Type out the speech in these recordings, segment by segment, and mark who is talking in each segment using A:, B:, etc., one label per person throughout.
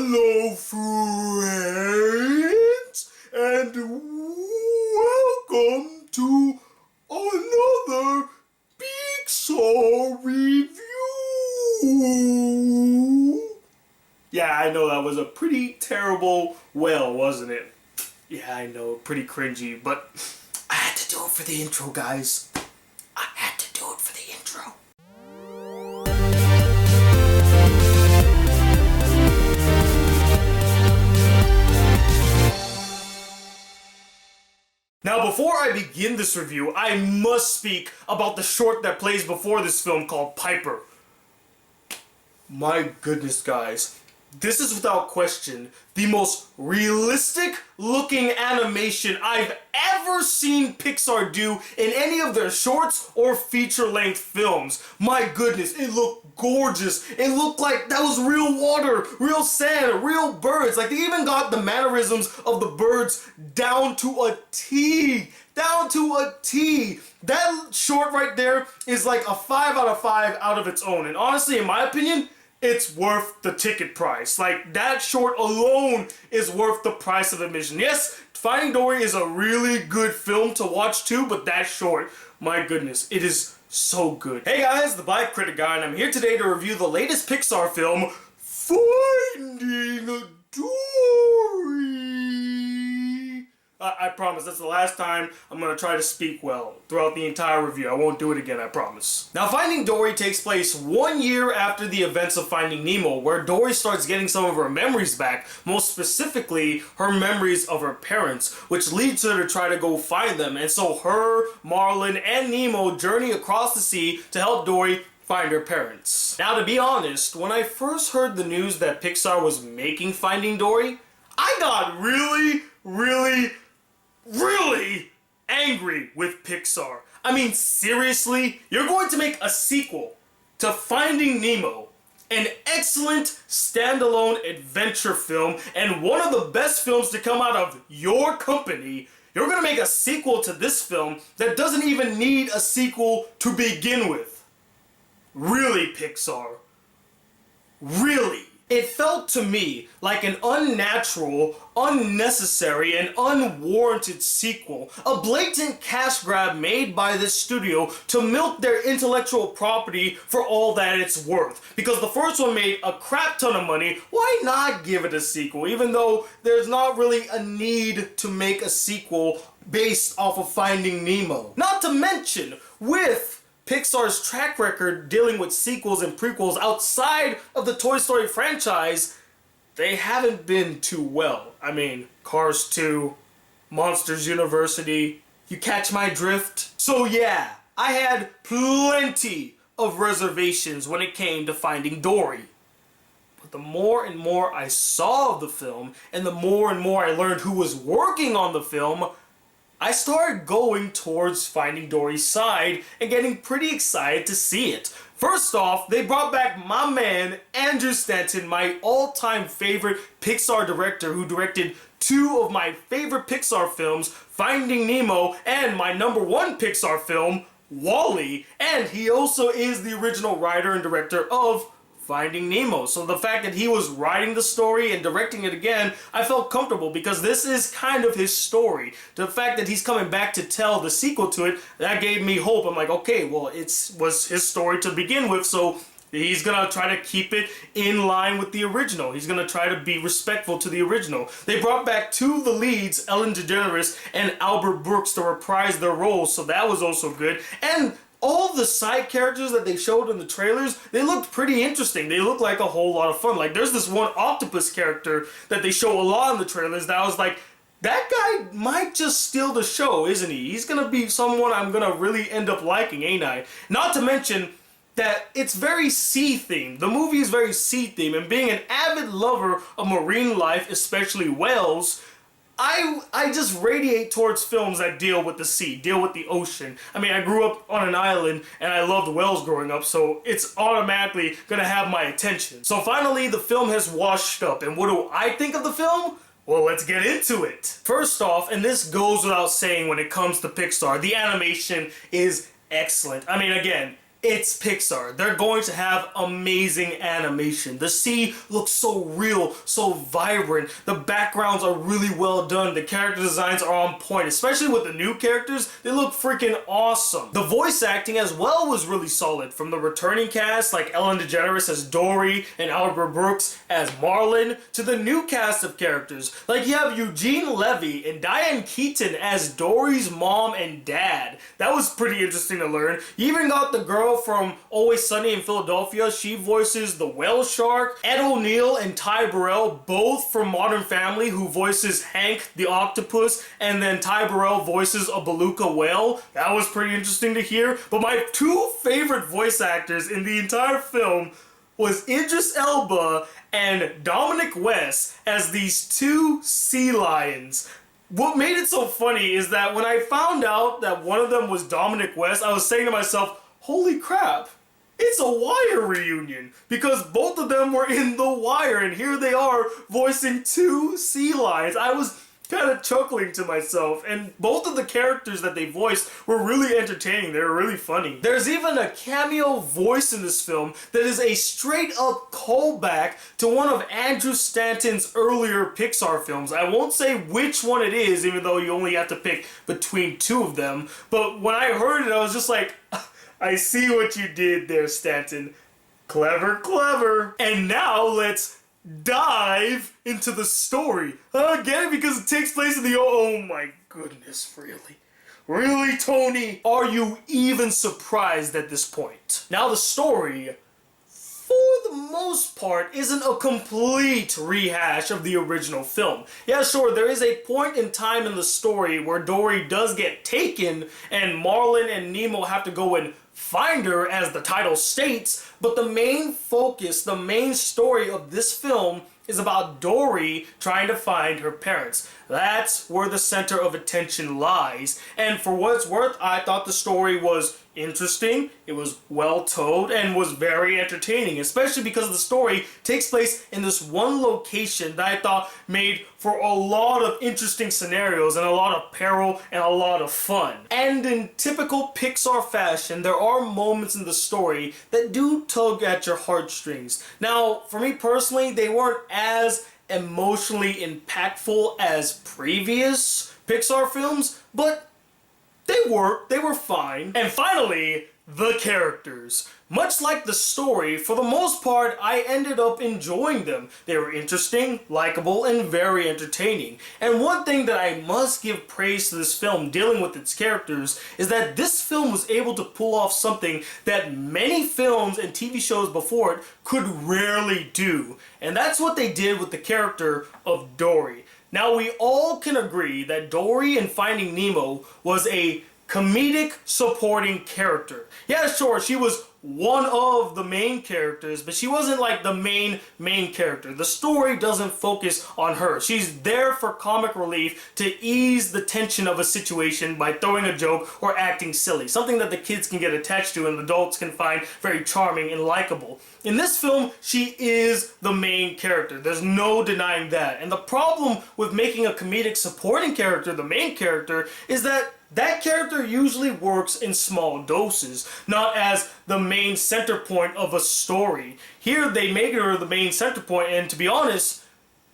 A: Hello friends, and welcome to another Pixar review. Yeah, I know that was a pretty terrible well, wasn't it? Yeah, I know, pretty cringy, but I had to do it for the intro, guys. I had to do it for the intro. Now, before I begin this review, I must speak about the short that plays before this film called Piper. My goodness, guys. This is without question the most realistic looking animation I've ever seen Pixar do in any of their shorts or feature-length films. My goodness, it looked gorgeous. It looked like that was real water, real sand, real birds. Like, they even got the mannerisms of the birds down to a T. Down to a T. That short right there is like a 5 out of 5 out of its own. And honestly, in my opinion, it's worth the ticket price. Like, that short alone is worth the price of admission. Yes, Finding Dory is a really good film to watch too, but that short, my goodness, it is so good. Hey guys, the Black Critic Guy, and I'm here today to review the latest Pixar film, Finding Dory. I promise, that's the last time I'm going to try to speak well throughout the entire review. I won't do it again, I promise. Now, Finding Dory takes place 1 year after the events of Finding Nemo, where Dory starts getting some of her memories back, most specifically, her memories of her parents, which leads her to try to go find them. And so her, Marlin, and Nemo journey across the sea to help Dory find her parents. Now, to be honest, when I first heard the news that Pixar was making Finding Dory, I got really angry with Pixar. I mean, seriously? You're going to make a sequel to Finding Nemo, an excellent standalone adventure film and one of the best films to come out of your company. You're going to make a sequel to this film that doesn't even need a sequel to begin with. Really, Pixar? Really? It felt to me like an unnatural, unnecessary, and unwarranted sequel. A blatant cash grab made by this studio to milk their intellectual property for all that it's worth. Because the first one made a crap ton of money, why not give it a sequel? Even though there's not really a need to make a sequel based off of Finding Nemo. Not to mention, with Pixar's track record dealing with sequels and prequels outside of the Toy Story franchise, they haven't been too well. I mean, Cars 2, Monsters University, you catch my drift? So yeah, I had plenty of reservations when it came to Finding Dory. But the more and more I saw of the film, and the more and more I learned who was working on the film, I started going towards Finding Dory's side and getting pretty excited to see it. First off, they brought back my man, Andrew Stanton, my all-time favorite Pixar director who directed 2 of my favorite Pixar films, Finding Nemo, and my #1 Pixar film, WALL-E. And he also is the original writer and director of Finding Nemo. So the fact that he was writing the story and directing it again, I felt comfortable because this is kind of his story. The fact that he's coming back to tell the sequel to it, that gave me hope. I'm like, okay, well, it was his story to begin with, so he's gonna try to keep it in line with the original. He's gonna try to be respectful to the original. They brought back 2 of the leads, Ellen DeGeneres and Albert Brooks, to reprise their roles, so that was also good. And all the side characters that they showed in the trailers, they looked pretty interesting. They looked like a whole lot of fun. Like, there's this one octopus character that they show a lot in the trailers that I was like, that guy might just steal the show, isn't he? He's gonna be someone I'm gonna really end up liking, ain't I? Not to mention that it's very sea-themed. The movie is very sea-themed, and being an avid lover of marine life, especially whales, I just radiate towards films that deal with the sea, deal with the ocean. I mean, I grew up on an island and I loved whales growing up, so it's automatically gonna have my attention. So finally, the film has washed up, and what do I think of the film? Well, let's get into it. First off, and this goes without saying when it comes to Pixar, the animation is excellent. I mean, again, It's Pixar. They're going to have amazing animation. The sea looks so real, so vibrant. The backgrounds are really well done. The character designs are on point, especially with the new characters. They look freaking awesome. The voice acting as well was really solid. From the returning cast like Ellen DeGeneres as Dory and Albert Brooks as Marlin, to the new cast of characters. Like you have Eugene Levy and Diane Keaton as Dory's mom and dad. That was pretty interesting to learn. You even got the girl from Always Sunny in Philadelphia. She voices the whale shark. Ed O'Neill and Ty Burrell, both from Modern Family, who voices Hank the octopus, and then Ty Burrell voices a beluga whale. That was pretty interesting to hear. But my two favorite voice actors in the entire film was Idris Elba and Dominic West as these two sea lions. What made it so funny is that when I found out that one of them was Dominic West, I was saying to myself, holy crap, it's a Wire reunion, because both of them were in The Wire, and here they are voicing two sea lions. I was kind of chuckling to myself, and both of the characters that they voiced were really entertaining. They were really funny. There's even a cameo voice in this film that is a straight up callback to one of Andrew Stanton's earlier Pixar films. I won't say which one it is, even though you only have to pick between two of them, but when I heard it, I was just like, I see what you did there, Stanton. Clever, clever. And now let's dive into the story. Get it? Because it takes place in the... Oh my goodness, really? Really, Tony? Are you even surprised at this point? Now the story, for the most part, isn't a complete rehash of the original film. Yeah, sure, there is a point in time in the story where Dory does get taken and Marlin and Nemo have to go and find her, as the title states, but the main focus, the main story of this film is about Dory trying to find her parents. That's where the center of attention lies. And for what it's worth, I thought the story was interesting, it was well told, and was very entertaining, especially because the story takes place in this one location that I thought made for a lot of interesting scenarios and a lot of peril and a lot of fun. And in typical Pixar fashion, there are moments in the story that do tug at your heartstrings. Now, for me personally, they weren't as emotionally impactful as previous Pixar films, but they were fine. And finally, the characters. Much like the story, for the most part, I ended up enjoying them. They were interesting, likable, and very entertaining. And one thing that I must give praise to this film dealing with its characters is that this film was able to pull off something that many films and TV shows before it could rarely do. And that's what they did with the character of Dory. Now, we all can agree that Dory in Finding Nemo was a comedic supporting character. Yeah, sure, she was one of the main characters, but she wasn't like the main character. The story doesn't focus on her. She's there for comic relief to ease the tension of a situation by throwing a joke or acting silly. Something that the kids can get attached to and adults can find very charming and likable. In this film, she is the main character. There's no denying that. And the problem with making a comedic supporting character the main character is that that character usually works in small doses, not as the main center point of a story. Here they make her the main center point, and to be honest,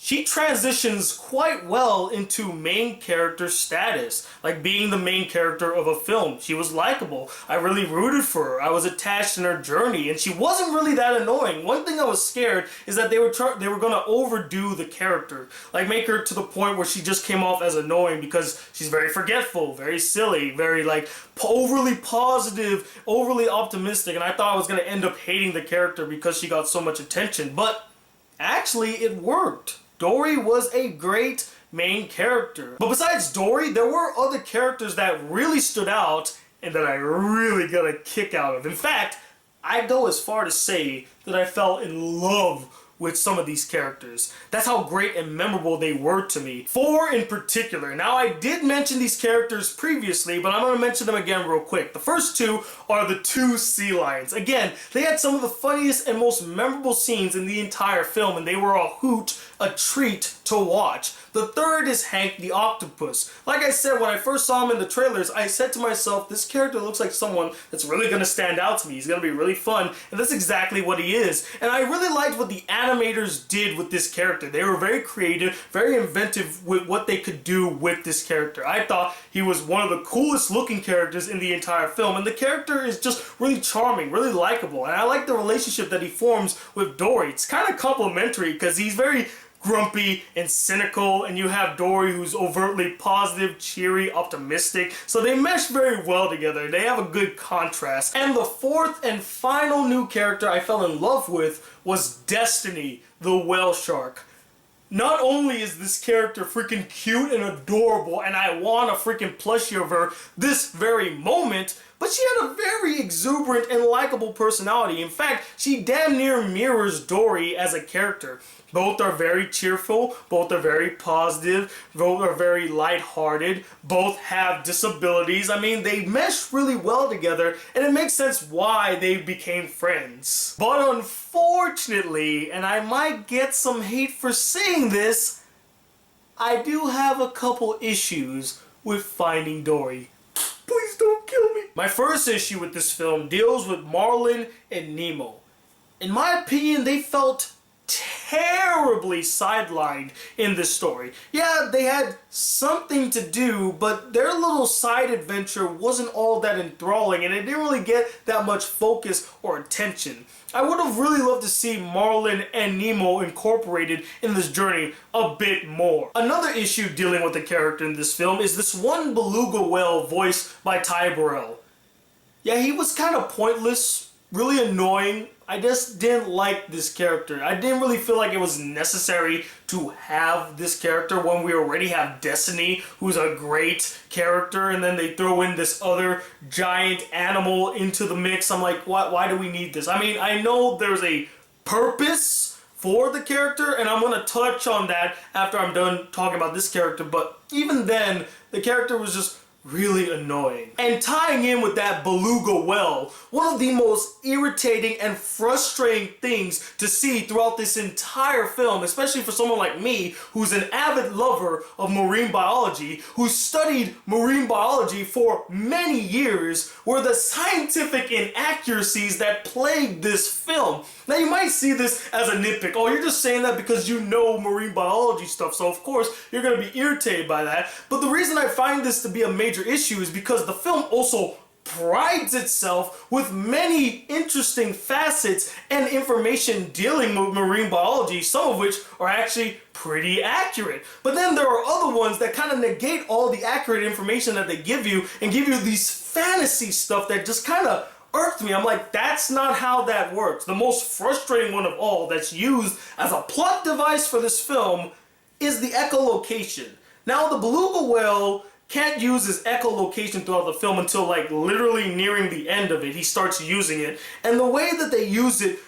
A: she transitions quite well into main character status, like being the main character of a film. She was likable. I really rooted for her. I was attached in her journey, and she wasn't really that annoying. One thing I was scared is that they were going to overdo the character, like make her to the point where she just came off as annoying because she's very forgetful, very silly, very like overly positive, overly optimistic, and I thought I was going to end up hating the character because she got so much attention, but actually it worked. Dory was a great main character. But besides Dory, there were other characters that really stood out and that I really got a kick out of. In fact, I'd go as far to say that I fell in love with some of these characters. That's how great and memorable they were to me. 4 in particular. Now, I did mention these characters previously, but I'm going to mention them again real quick. The first 2 are the 2 sea lions. Again, they had some of the funniest and most memorable scenes in the entire film, and they were a hoot, a treat to watch. The third is Hank the Octopus. Like I said, when I first saw him in the trailers, I said to myself, this character looks like someone that's really going to stand out to me. He's going to be really fun, and that's exactly what he is. And I really liked what the animators did with this character. They were very creative, very inventive with what they could do with this character. I thought he was one of the coolest looking characters in the entire film, and the character is just really charming, really likable, and I like the relationship that he forms with Dory. It's kind of complimentary because he's very grumpy and cynical, and you have Dory who's overtly positive, cheery, optimistic, so they mesh very well together. They have a good contrast. And the fourth and final new character I fell in love with was Destiny, the whale shark. Not only is this character freaking cute and adorable, and I want a freaking plushie of her this very moment, but she had a very exuberant and likable personality. In fact, she damn near mirrors Dory as a character. Both are very cheerful, both are very positive, both are very lighthearted, both have disabilities. I mean, they mesh really well together, and it makes sense why they became friends. But unfortunately, and I might get some hate for saying this, I do have a couple issues with Finding Dory. Please don't kill me. My first issue with this film deals with Marlin and Nemo. In my opinion, they felt terribly sidelined in this story. Yeah, they had something to do, but their little side adventure wasn't all that enthralling, and it didn't really get that much focus or attention. I would have really loved to see Marlin and Nemo incorporated in this journey a bit more. Another issue dealing with the character in this film is this one beluga whale voiced by Ty Burrell. Yeah, he was kind of pointless, really annoying. I just didn't like this character. I didn't really feel like it was necessary to have this character when we already have Destiny, who's a great character, and then they throw in this other giant animal into the mix. I'm like, why do we need this? I mean, I know there's a purpose for the character, and I'm going to touch on that after I'm done talking about this character, but even then, the character was just really annoying. And tying in with that beluga whale, one of the most irritating and frustrating things to see throughout this entire film, especially for someone like me who's an avid lover of marine biology, who studied marine biology for many years, were the scientific inaccuracies that plagued this film. Now you might see this as a nitpick. Oh, you're just saying that because you know marine biology stuff, so of course you're going to be irritated by that. But the reason I find this to be a major issue is because the film also prides itself with many interesting facets and information dealing with marine biology, some of which are actually pretty accurate. But then there are other ones that kind of negate all the accurate information that they give you and give you these fantasy stuff that just kind of irked me. I'm like, that's not how that works. The most frustrating one of all that's used as a plot device for this film is the echolocation. Now, the beluga whale can't use his echolocation throughout the film until like literally nearing the end of it. He starts using it, and the way that they use it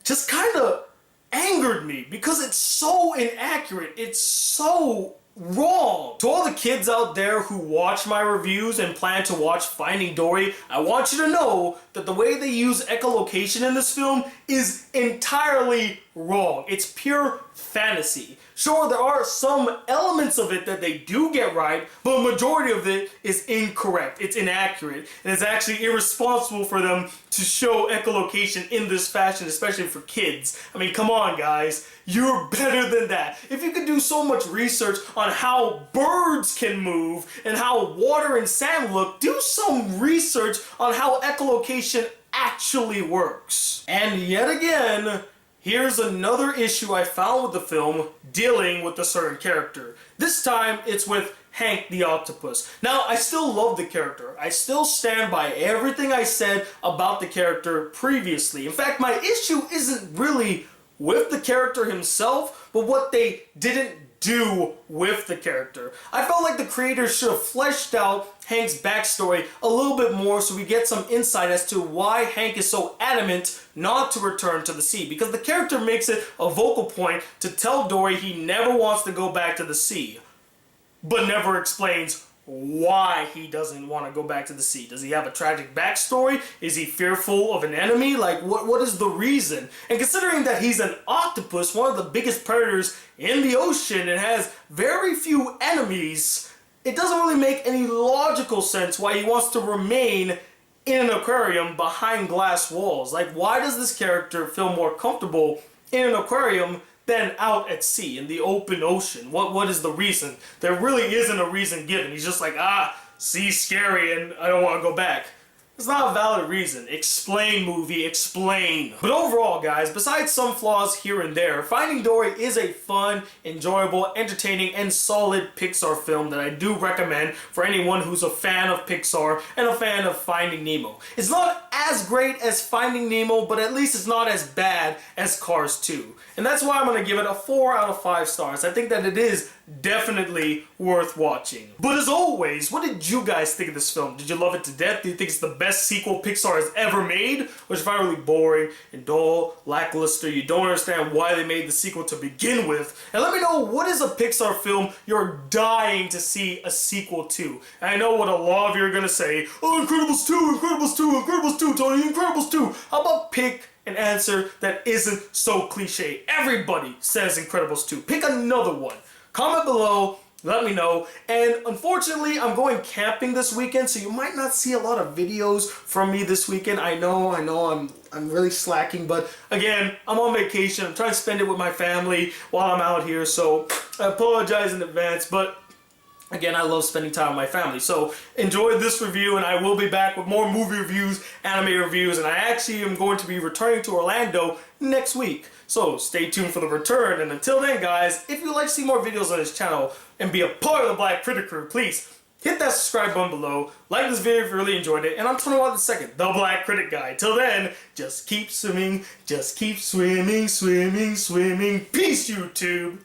A: just kind of angered me because it's so inaccurate. It's so wrong. To all the kids out there who watch my reviews and plan to watch Finding Dory, I want you to know that the way they use echolocation in this film is entirely wrong. It's pure fantasy. Sure, there are some elements of it that they do get right, but a majority of it is incorrect. It's inaccurate, and it's actually irresponsible for them to show echolocation in this fashion, especially for kids. I mean, come on, guys. You're better than that. If you could do so much research on how birds can move and how water and sand look, do some research on how echolocation actually works. And yet again, here's another issue I found with the film dealing with a certain character. This time, it's with Hank the Octopus. Now, I still love the character. I still stand by everything I said about the character previously. In fact, my issue isn't really with the character himself, but what they didn't do with the character. I felt like the creators should have fleshed out Hank's backstory a little bit more so we get some insight as to why Hank is so adamant not to return to the sea, because the character makes it a vocal point to tell Dory he never wants to go back to the sea, but never explains why he doesn't want to go back to the sea. Does he have a tragic backstory? Is he fearful of an enemy? Like, what is the reason? And considering that he's an octopus, one of the biggest predators in the ocean, and has very few enemies, it doesn't really make any logical sense why he wants to remain in an aquarium behind glass walls. Like, why does this character feel more comfortable in an aquarium than out at sea, in the open ocean? What is the reason? There really isn't a reason given. He's just like, sea's scary and I don't want to go back. It's not a valid reason. Explain, movie, explain. But overall, guys, besides some flaws here and there, Finding Dory is a fun, enjoyable, entertaining, and solid Pixar film that I do recommend for anyone who's a fan of Pixar and a fan of Finding Nemo. It's not as great as Finding Nemo, but at least it's not as bad as Cars 2. And that's why I'm going to give it a 4 out of 5 stars. I think that it is definitely worth watching. But as always, what did you guys think of this film? Did you love it to death? Do you think it's the best sequel Pixar has ever made? Or is it finally really boring and dull, lackluster? You don't understand why they made the sequel to begin with? And let me know, what is a Pixar film you're dying to see a sequel to? And I know what a lot of you are going to say, oh, Incredibles 2, Incredibles 2, Incredibles 2, Tony, Incredibles 2. How about pick an answer that isn't so cliche? Everybody says Incredibles 2. Pick another one. Comment below, let me know. And unfortunately, I'm going camping this weekend, so you might not see a lot of videos from me this weekend. I know I'm really slacking, but again, I'm on vacation. I'm trying to spend it with my family while I'm out here, so I apologize in advance, but again, I love spending time with my family. So enjoy this review, and I will be back with more movie reviews, anime reviews, and I actually am going to be returning to Orlando next week. So stay tuned for the return, and until then, guys, if you'd like to see more videos on this channel and be a part of the Black Critic crew, please hit that subscribe button below, like this video if you really enjoyed it, and I'm Tony II, the Black Critic Guy. Till then, just keep swimming, just keep swimming, swimming, swimming. Peace, YouTube!